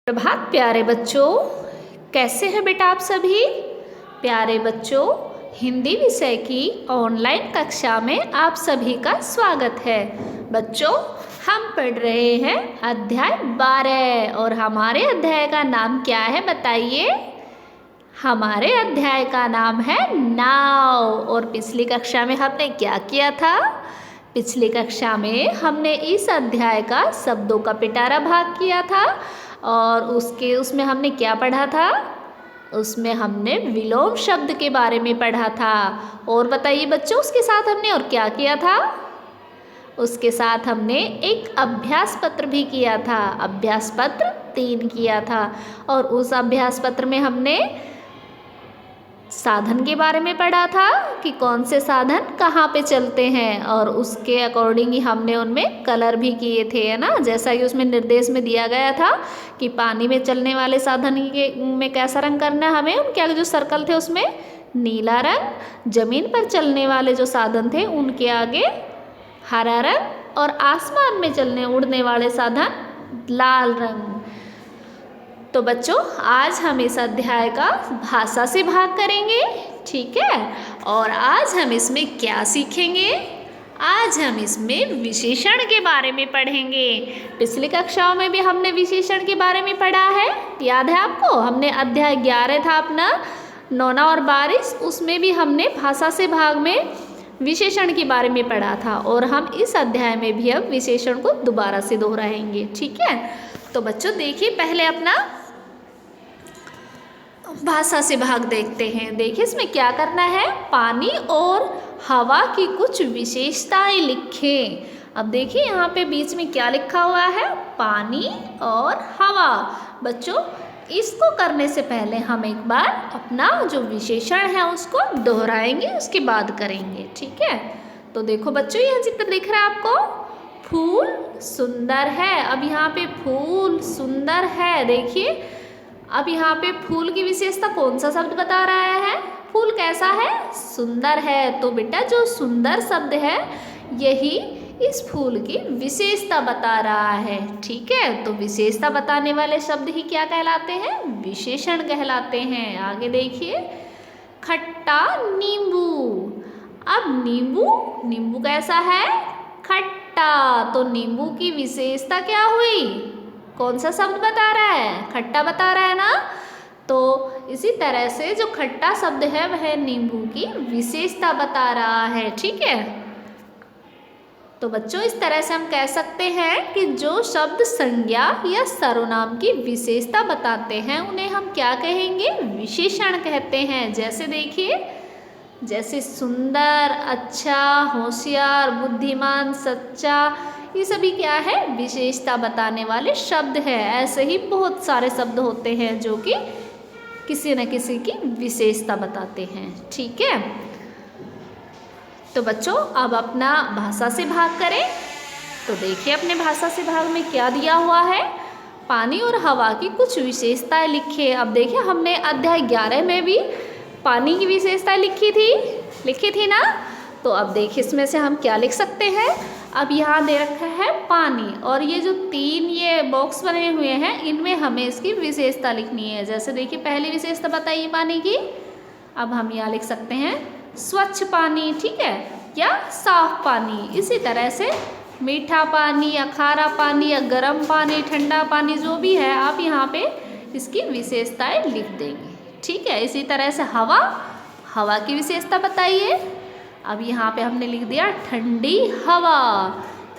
प्रभात प्यारे बच्चों, कैसे हैं बेटा आप सभी। प्यारे बच्चों, हिंदी विषय की ऑनलाइन कक्षा में आप सभी का स्वागत है। बच्चों, हम पढ़ रहे हैं अध्याय 12 और हमारे अध्याय का नाम क्या है बताइए। हमारे अध्याय का नाम है नाव। और पिछली कक्षा में हमने क्या किया था? पिछली कक्षा में हमने इस अध्याय का शब्दों का पिटारा भाग किया था और उसमें हमने क्या पढ़ा था? उसमें हमने विलोम शब्द के बारे में पढ़ा था। और बताइए बच्चों, उसके साथ हमने और क्या किया था? उसके साथ हमने एक अभ्यास पत्र भी किया था। अभ्यास पत्र 3 किया था और उस अभ्यास पत्र में हमने साधन के बारे में पढ़ा था कि कौन से साधन कहाँ पे चलते हैं और उसके अकॉर्डिंग ही हमने उनमें कलर भी किए थे, है ना। जैसा कि उसमें निर्देश में दिया गया था कि पानी में चलने वाले साधन में कैसा रंग करना है हमें, उनके आगे जो सर्कल थे उसमें नीला रंग, जमीन पर चलने वाले जो साधन थे उनके आगे हरा रंग और आसमान में चलने उड़ने वाले साधन लाल रंग। तो बच्चों, आज हम इस अध्याय का भाषा से भाग करेंगे, ठीक है। और आज हम इसमें क्या सीखेंगे? आज हम इसमें विशेषण के बारे में पढ़ेंगे। पिछली कक्षाओं में भी हमने विशेषण के बारे में पढ़ा है, याद है आपको? हमने अध्याय 11 था अपना, नौना और बारिश, उसमें भी हमने भाषा से भाग में विशेषण के बारे में पढ़ा था और हम इस अध्याय में भी अब विशेषण को दोबारा से दोहराएंगे, ठीक है। तो बच्चों देखिए, पहले अपना भाषा से भाग देखते हैं। देखिए इसमें क्या करना है, पानी और हवा की कुछ विशेषताएं लिखें। अब देखिए यहाँ पे बीच में क्या लिखा हुआ है, पानी और हवा। बच्चों, इसको करने से पहले हम एक बार अपना जो विशेषण है उसको दोहराएंगे, उसके बाद करेंगे, ठीक है। तो देखो बच्चों, यह चित्र दिख रहा है आपको, फूल सुंदर है। अब यहाँ पे फूल सुंदर है, देखिए। अब यहाँ पे फूल की विशेषता कौन सा शब्द बता रहा है? फूल कैसा है? सुंदर है। तो बेटा जो सुंदर शब्द है यही इस फूल की विशेषता बता रहा है, ठीक है। तो विशेषता बताने वाले शब्द ही क्या कहलाते हैं? विशेषण कहलाते हैं। आगे देखिए, खट्टा नींबू। अब नींबू कैसा है? खट्टा। तो नींबू की विशेषता क्या हुई? कौन सा शब्द बता रहा है? खट्टा बता रहा है ना। तो इसी तरह से जो खट्टा शब्द है वह नींबू की विशेषता बता रहा है, ठीक है। तो बच्चों, इस तरह से हम कह सकते हैं कि जो शब्द संज्ञा या सर्वनाम की विशेषता बताते हैं उन्हें हम क्या कहेंगे? विशेषण कहते हैं। जैसे देखिए, जैसे सुंदर, अच्छा, होशियार, बुद्धिमान, सच्चा, ये सभी क्या है? विशेषता बताने वाले शब्द है। ऐसे ही बहुत सारे शब्द होते हैं जो कि किसी न किसी की विशेषता बताते हैं, ठीक है। तो बच्चों, अब अपना भाषा से भाग करें। तो देखिए अपने भाषा से भाग में क्या दिया हुआ है, पानी और हवा की कुछ विशेषताएं लिखिए। अब देखिए, हमने अध्याय 11 में भी पानी की विशेषताएं लिखी थी ना। तो अब देखिए इसमें से हम क्या लिख सकते हैं। अब यहाँ दे रखा है पानी और ये जो 3 ये बॉक्स बने हुए हैं इनमें हमें इसकी विशेषता लिखनी है। जैसे देखिए, पहली विशेषता बताइए पानी की। अब हम यहाँ लिख सकते हैं स्वच्छ पानी, ठीक है, या साफ पानी। इसी तरह से मीठा पानी या खारा पानी या गर्म पानी, ठंडा पानी, जो भी है आप यहाँ पे इसकी विशेषताएं लिख देंगे, ठीक है। इसी तरह से हवा की विशेषता बताइए। अब यहाँ पे हमने लिख दिया ठंडी हवा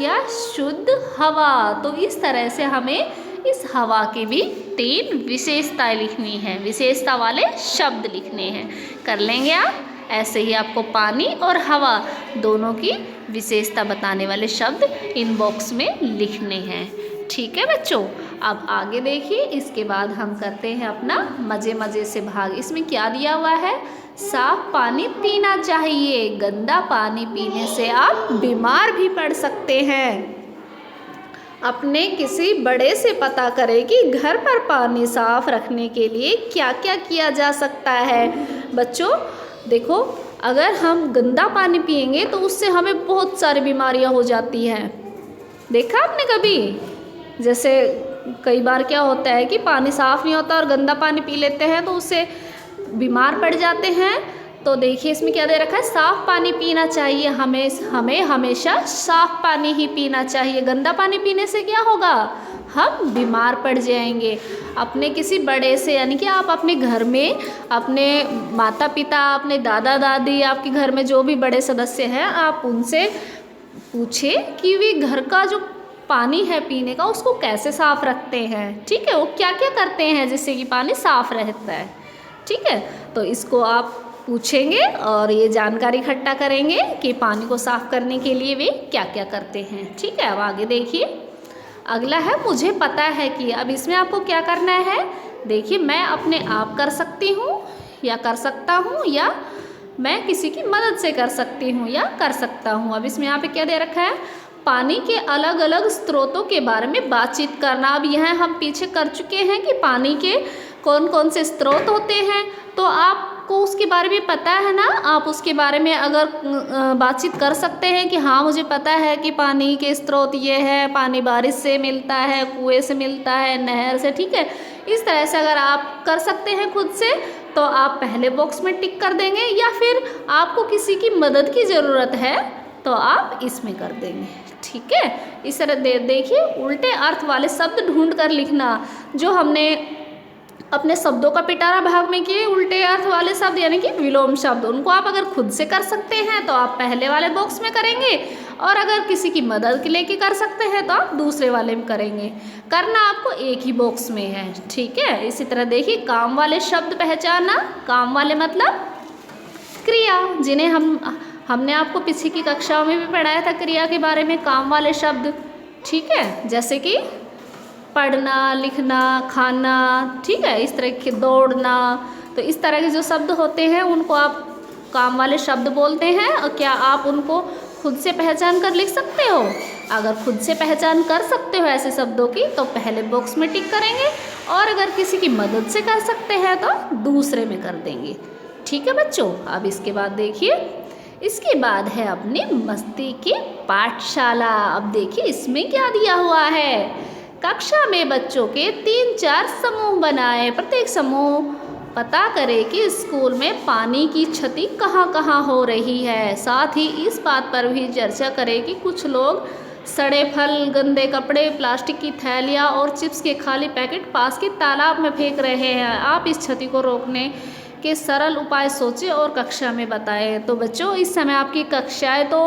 या शुद्ध हवा। तो इस तरह से हमें इस हवा की भी 3 विशेषताएं लिखनी है, विशेषता वाले शब्द लिखने हैं। कर लेंगे आप? ऐसे ही आपको पानी और हवा दोनों की विशेषता बताने वाले शब्द इन बॉक्स में लिखने हैं, ठीक है बच्चों। अब आगे देखिए, इसके बाद हम करते हैं अपना मज़े से भाग। इसमें क्या दिया हुआ है, साफ पानी पीना चाहिए, गंदा पानी पीने से आप बीमार भी पड़ सकते हैं। अपने किसी बड़े से पता करें कि घर पर पानी साफ रखने के लिए क्या क्या किया जा सकता है। बच्चों देखो, अगर हम गंदा पानी पिएंगे तो उससे हमें बहुत सारी बीमारियां हो जाती हैं। देखा आपने कभी? जैसे कई बार क्या होता है कि पानी साफ़ नहीं होता और गंदा पानी पी लेते हैं तो उससे बीमार पड़ जाते हैं। तो देखिए इसमें क्या दे रखा है, साफ़ पानी पीना चाहिए, हमें हमेशा साफ़ पानी ही पीना चाहिए। गंदा पानी पीने से क्या होगा, हम बीमार पड़ जाएंगे। अपने किसी बड़े से, यानी कि आप अपने घर में अपने माता पिता, अपने दादा दादी, आपके घर में जो भी बड़े सदस्य हैं, आप उनसे पूछें कि वे घर का जो पानी है पीने का उसको कैसे साफ़ रखते हैं। ठीक है, वो क्या क्या करते हैं जिससे कि पानी साफ़ रहता है। ठीक है, तो इसको आप पूछेंगे और ये जानकारी इकट्ठा करेंगे कि पानी को साफ़ करने के लिए वे क्या क्या करते हैं। ठीक है, अब आगे देखिए, अगला है मुझे पता है कि। अब इसमें आपको क्या करना है, देखिए मैं अपने आप कर सकती हूँ या कर सकता हूँ, या मैं किसी की मदद से कर सकती हूँ या कर सकता हूँ। अब इसमें यहाँ पे क्या दे रखा है, पानी के अलग अलग स्रोतों के बारे में बातचीत करना। अब यह हम पीछे कर चुके हैं कि पानी के कौन कौन से स्रोत होते हैं, तो आपको उसके बारे में पता है ना। आप उसके बारे में अगर बातचीत कर सकते हैं कि हाँ मुझे पता है कि पानी के स्रोत ये है, पानी बारिश से मिलता है, कुएं से मिलता है, नहर से। ठीक है, इस तरह से अगर आप कर सकते हैं खुद से तो आप पहले बॉक्स में टिक कर देंगे, या फिर आपको किसी की मदद की ज़रूरत है तो आप इसमें कर देंगे। ठीक है, इस तरह देखिए उल्टे अर्थ वाले शब्द ढूंढ कर लिखना। जो हमने अपने शब्दों का पिटारा भाग में किए उल्टे अर्थ वाले शब्द यानी कि विलोम शब्द, उनको आप अगर खुद से कर सकते हैं तो आप पहले वाले बॉक्स में करेंगे, और अगर किसी की मदद लेके कर सकते हैं तो आप दूसरे वाले में करेंगे। करना आपको एक ही बॉक्स में है। ठीक है, इसी तरह देखिए काम वाले शब्द पहचानना। काम वाले मतलब क्रिया, जिन्हें हमने आपको पिछली की कक्षाओं में भी पढ़ाया था क्रिया के बारे में, काम वाले शब्द। ठीक है, जैसे कि पढ़ना, लिखना, खाना। ठीक है, इस तरह के दौड़ना, तो इस तरह के जो शब्द होते हैं उनको आप काम वाले शब्द बोलते हैं। और क्या आप उनको खुद से पहचान कर लिख सकते हो? अगर खुद से पहचान कर सकते हो ऐसे शब्दों की तो पहले बॉक्स में टिक करेंगे, और अगर किसी की मदद से कर सकते हैं तो दूसरे में कर देंगे। ठीक है बच्चों, अब इसके बाद देखिए, इसके बाद है अपनी मस्ती की पाठशाला। अब देखिए इसमें क्या दिया हुआ है, कक्षा में बच्चों के 3-4 समूह बनाए। प्रत्येक समूह पता करे कि स्कूल में पानी की क्षति कहाँ कहाँ हो रही है। साथ ही इस बात पर भी चर्चा करें कि कुछ लोग सड़े फल, गंदे कपड़े, प्लास्टिक की थैलियाँ और चिप्स के खाली पैकेट पास के तालाब में फेंक रहे हैं। आप इस क्षति को रोकने के सरल उपाय सोचें और कक्षा में बताएं। तो बच्चों इस समय आपकी कक्षाएं तो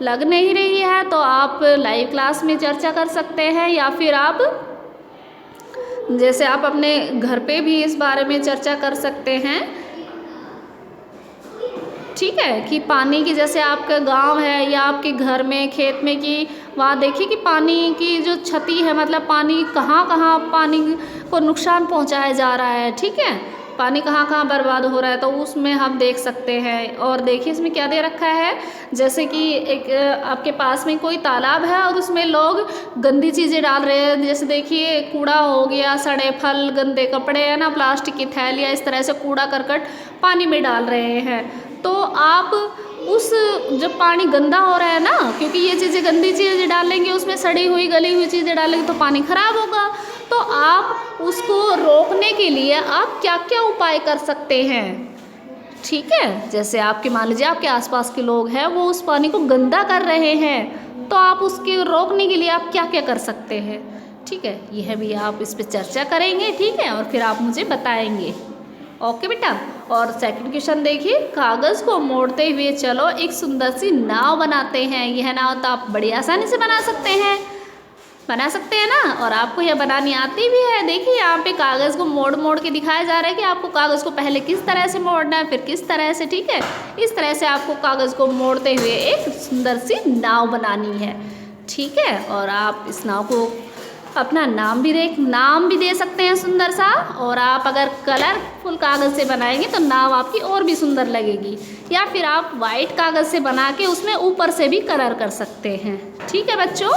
लग नहीं रही है, तो आप लाइव क्लास में चर्चा कर सकते हैं, या फिर आप जैसे आप अपने घर पे भी इस बारे में चर्चा कर सकते हैं। ठीक है, कि पानी की, जैसे आपका गांव है या आपके घर में खेत में, कि वहाँ देखिए कि पानी की जो क्षति है, मतलब पानी कहाँ कहाँ पानी को नुकसान पहुँचाया जा रहा है। ठीक है, पानी कहाँ कहाँ बर्बाद हो रहा है, तो उसमें हम देख सकते हैं। और देखिए इसमें क्या दे रखा है, जैसे कि एक आपके पास में कोई तालाब है और उसमें लोग गंदी चीज़ें डाल रहे हैं। जैसे देखिए कूड़ा हो गया, सड़े फल, गंदे कपड़े है ना, प्लास्टिक की थैलियाँ, इस तरह से कूड़ा करकट पानी में डाल रहे हैं। तो आप उस जब पानी गंदा हो रहा है ना, क्योंकि ये चीज़ें गंदी चीज़ें डालेंगे, उसमें सड़ी हुई गली हुई चीज़ें डालेंगे तो पानी खराब होगा। तो आप उसको रोकने के लिए आप क्या क्या उपाय कर सकते हैं। ठीक है, जैसे आपके मान लीजिए आपके आसपास के लोग हैं वो उस पानी को गंदा कर रहे हैं, तो आप उसके रोकने के लिए आप क्या क्या कर सकते हैं। ठीक है, यह भी आप इस पर चर्चा करेंगे। ठीक है, और फिर आप मुझे बताएंगे। ओके बेटा। और सेकंड क्वेश्चन देखिए, कागज़ को मोड़ते हुए चलो एक सुंदर सी नाव बनाते हैं। यह नाव तो आप बड़ी आसानी से बना सकते हैं ना, और आपको यह बनानी आती भी है। देखिए यहाँ पे कागज़ को मोड़ मोड़ के दिखाया जा रहा है कि आपको कागज़ को पहले किस तरह से मोड़ना है, फिर किस तरह से। ठीक है, इस तरह से आपको कागज़ को मोड़ते हुए एक सुंदर सी नाव बनानी है। ठीक है, और आप इस नाव को अपना नाम भी दे सकते हैं सुंदर सा, और आप अगर कलरफुल कागज़ से बनाएंगे तो नाव आपकी और भी सुंदर लगेगी, या फिर आप वाइट कागज़ से बना के उसमें ऊपर से भी कलर कर सकते हैं। ठीक है बच्चों,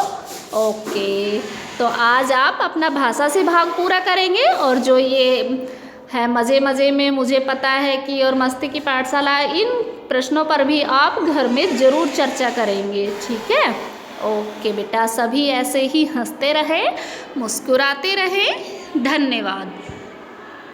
ओके। तो आज आप अपना भाषा से भाग पूरा करेंगे, और जो ये है मज़े मज़े में मुझे पता है कि और मस्ती की पाठशाला, इन प्रश्नों पर भी आप घर में ज़रूर चर्चा करेंगे। ठीक है, ओके बेटा, सभी ऐसे ही हंसते रहे, मुस्कुराते रहे। धन्यवाद।